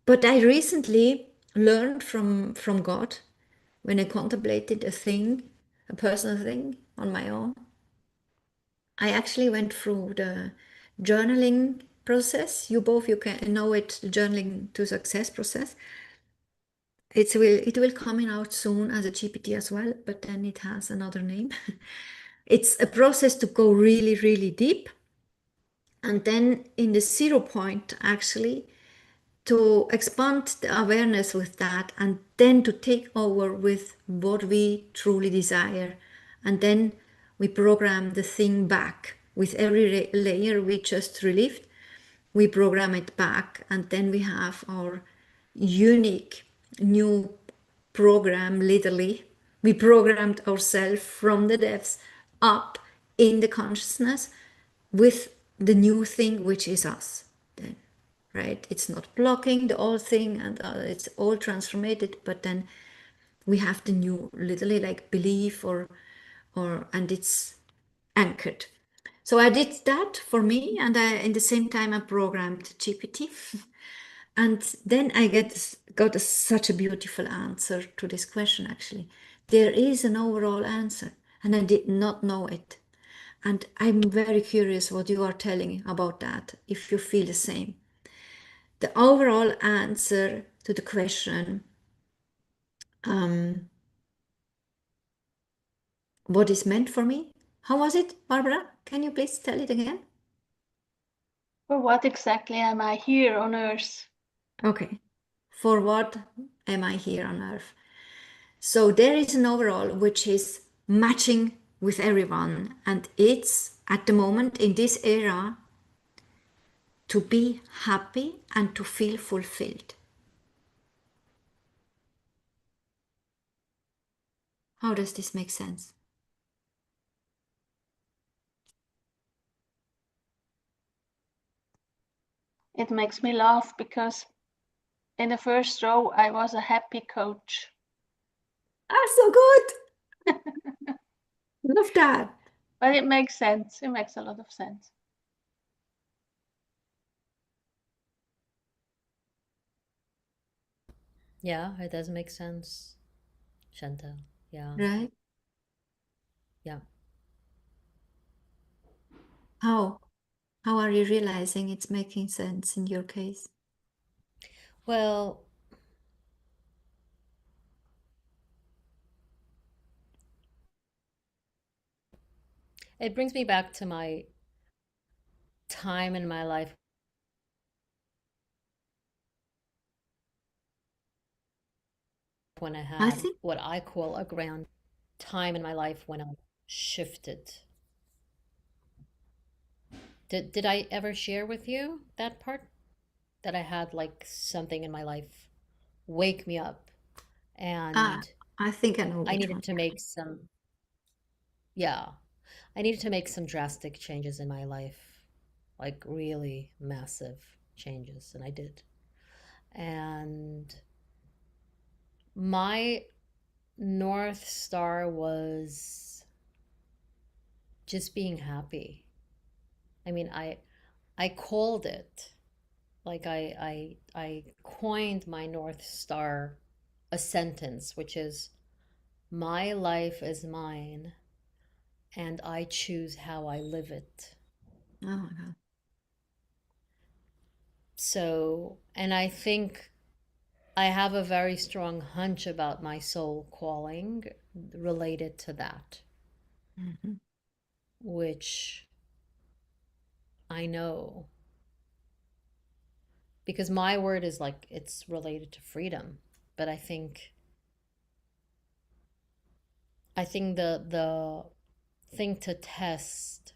But I recently learned from God when I contemplated a thing, a personal thing on my own. I actually went through the journaling process. You can know it, the journaling to success process. It will coming out soon as a GPT as well, but then it has another name. It's a process to go really, really deep. And then in the 0 point, actually, to expand the awareness with that and then to take over with what we truly desire. And then we program the thing back with every layer we just relieved. We program it back, and then we have our unique new program. Literally, we programmed ourselves from the depths up in the consciousness with the new thing, which is us. Then, right? It's not blocking the old thing, and it's all transformated. But then we have the new, literally like belief, and it's anchored. So I did that for me, and in the same time I programmed GPT, and then I got such a beautiful answer to this question. Actually, there is an overall answer, and I did not know it. And I'm very curious what you are telling about that, if you feel the same. The overall answer to the question, what is meant for me? How was it, Barbara? Can you please tell it again? For what exactly am I here on Earth? Okay. For what am I here on earth? So there is an overall which is matching with everyone, and it's at the moment in this era to be happy and to feel fulfilled. How does this make sense? It makes me laugh because in the first row I was a happy coach. Ah, so good. Love that. But it makes sense. It makes a lot of sense. Yeah, it does make sense, Chantal. Yeah, Right? yeah. How? How are you realizing it's making sense in your case? Well, it brings me back to my time in my life when I I had think what I call a grand time in my life when I shifted. Did I ever share with you that part? That I had like something in my life wake me up. And I think I know I which needed one. to make some, yeah, I needed to make some drastic changes in my life, like really massive changes, and I did. And my North Star was just being happy. I mean, I called it, like I coined my North Star a sentence, which is my life is mine and I choose how I live it. Oh my God. So, and I think I have a very strong hunch about my soul calling related to that, Mhm. which I know because my word is like it's related to freedom. But I think the thing to test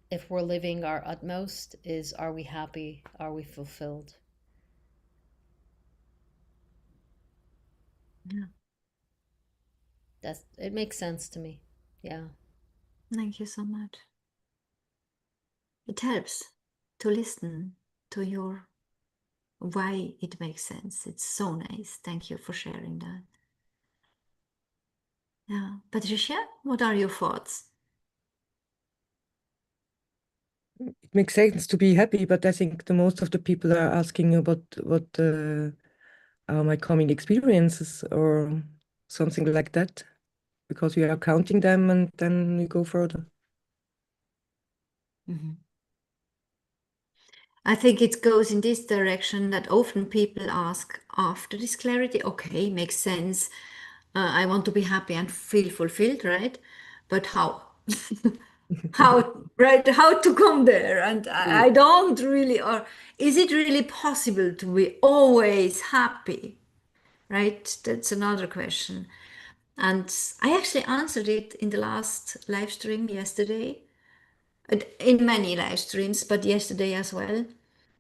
if we're living our utmost is, are we happy? Are we fulfilled? Yeah. It makes sense to me. Yeah. Thank you so much. It helps to listen to your why it makes sense. It's so nice. Thank you for sharing that. Yeah. Patricia, what are your thoughts? It makes sense to be happy, but I think the most of the people are asking about what are my coming experiences or something like that, because we are counting them and then we go further. Mhm. I think it goes in this direction that often people ask after this clarity, okay, makes sense. I want to be happy and feel fulfilled, right? But how? How, right? How to come there? And I don't really, or is it really possible to be always happy? Right? That's another question. And I actually answered it in the last live stream yesterday, in many live streams, but yesterday as well.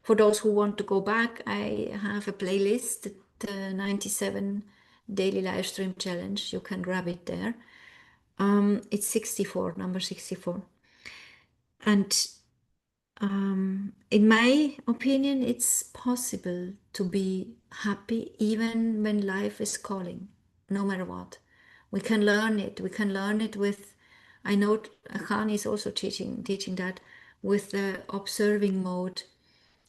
For those who want to go back, I have a playlist, the 97 daily live stream challenge. You can grab it there. It's 64, number 64. And in my opinion, it's possible to be happy even when life is calling, no matter what. We can learn it. We can learn it with, I know Khani is also teaching that with the observing mode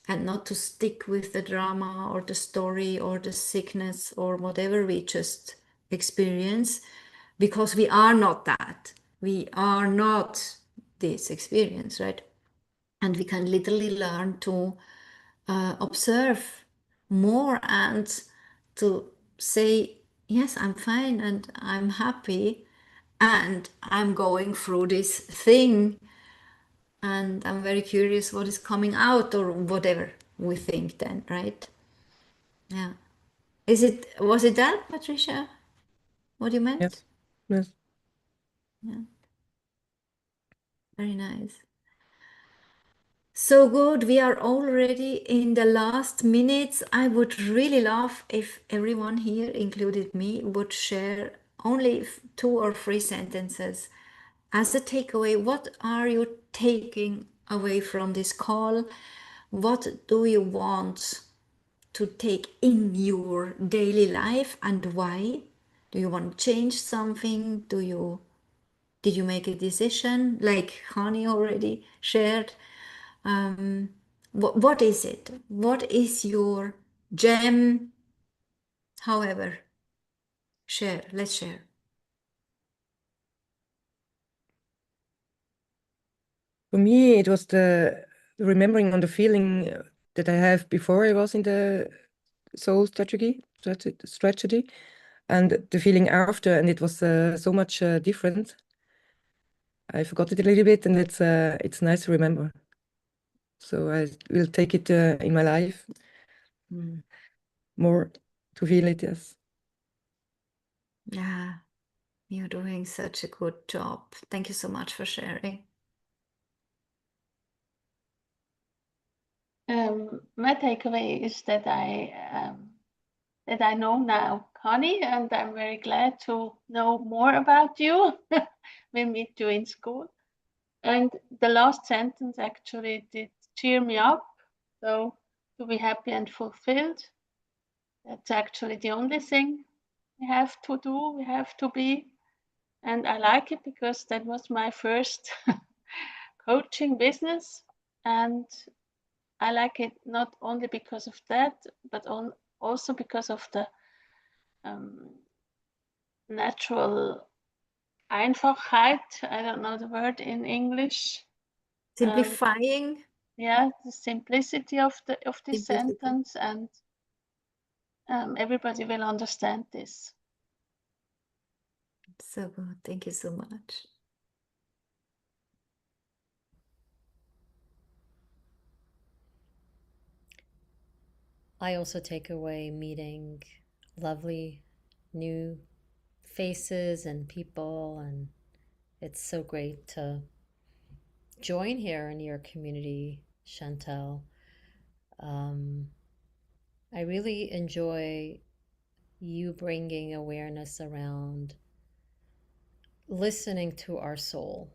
and not to stick with the drama or the story or the sickness or whatever we just experience because we are not that. We are not this experience, right? And we can literally learn to observe more and to say, yes, I'm fine and I'm happy and I'm going through this thing and I'm very curious what is coming out or whatever we think then, right? Yeah. Was it that, Patricia? What you meant? Yes, yes. Yeah. Very nice. So good. We are already in the last minutes. I would really love if everyone here, included me, would share only two or three sentences as a takeaway. What are you taking away from this call? What do you want to take in your daily life and why? Do you want to change something? Did you make a decision like Hani already shared? What is it? What is your gem? However, share. Let's share. For me, it was the remembering on the feeling that I have before I was in the soul strategy, and the feeling after, and it was so much different. I forgot it a little bit, and it's nice to remember. So I will take it in my life more to feel it. Yes. Yeah, you're doing such a good job. Thank you so much for sharing. My takeaway is that that I know now, Connie, and I'm very glad to know more about you. We meet you in school. And the last sentence actually did cheer me up. So to be happy and fulfilled, that's actually the only thing we have to do, we have to be. And I like it because that was my first coaching business. And I like it not only because of that, but also because of the natural Einfachheit. I don't know the word in English. Simplifying. Yeah, the simplicity of this Simplicity. sentence, and everybody will understand this. So good. Thank you so much. I also take away meeting lovely new faces and people, and it's so great to join here in your community, Chantal. I really enjoy you bringing awareness around listening to our soul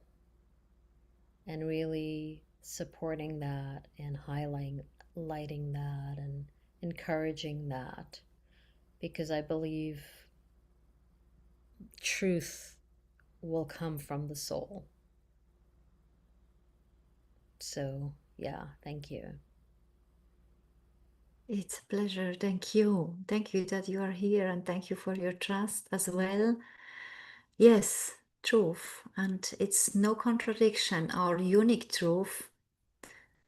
and really supporting that and highlighting that and encouraging that, because I believe truth will come from the soul. So, yeah, thank you. It's a pleasure. Thank you. Thank you that you are here, and thank you for your trust as well. Yes, truth. And it's no contradiction, our unique truth,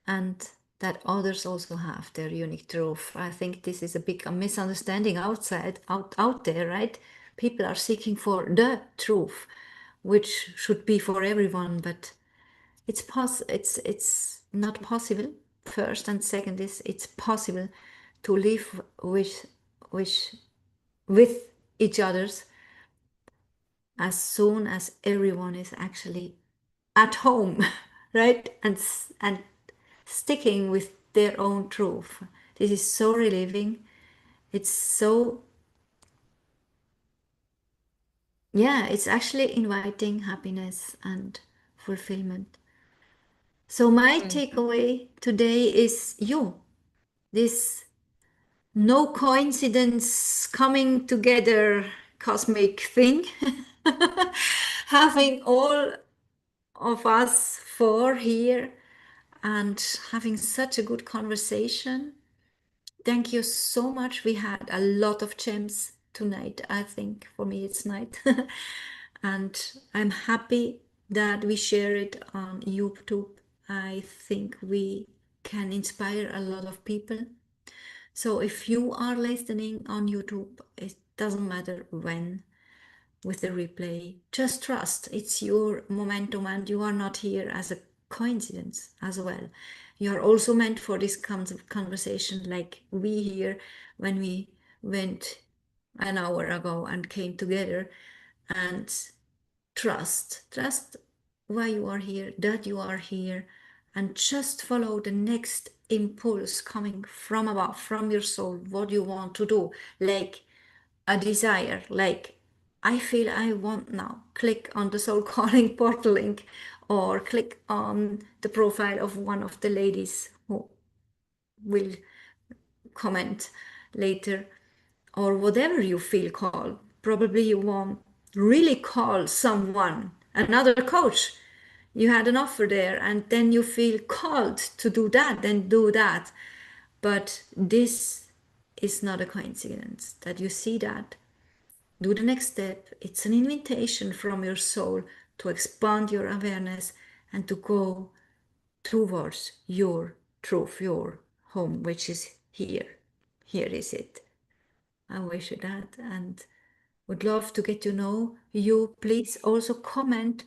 and that others also have their unique truth. I think this is a big misunderstanding out there, right? People are seeking for the truth, which should be for everyone, but it's not possible. First, and second is it's possible to live with with each others as soon as everyone is actually at home, right? And sticking with their own truth. This is so relieving. It's so, yeah, it's actually inviting happiness and fulfillment. So my takeaway today is you. This no coincidence coming together cosmic thing. Having all of us four here and having such a good conversation. Thank you so much. We had a lot of gems tonight. I think for me it's night. And I'm happy that we share it on YouTube. I think we can inspire a lot of people. So if you are listening on YouTube, it doesn't matter when with the replay, just trust it's your momentum and you are not here as a coincidence as well. You are also meant for this kind of conversation, like we here when we went an hour ago and came together. And trust why you are here, that you are here, and just follow the next impulse coming from above, from your soul, what you want to do, like a desire, like I feel I want now. Click on the Soul Calling Portal link or click on the profile of one of the ladies who will comment later, or whatever you feel called. Probably you want really call someone, another coach. You had an offer there and then you feel called to do that, then do that. But this is not a coincidence that you see that. Do the next step. It's an invitation from your soul to expand your awareness and to go towards your truth, your home, which is here. Here is it. I wish you that and would love to get to know you. Please also comment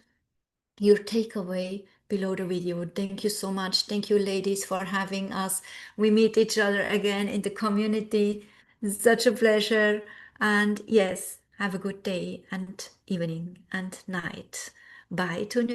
your takeaway below the video. Thank you so much. Thank you, ladies, for having us. We meet each other again in the community. Such a pleasure. And yes, have a good day and evening and night. Bye to New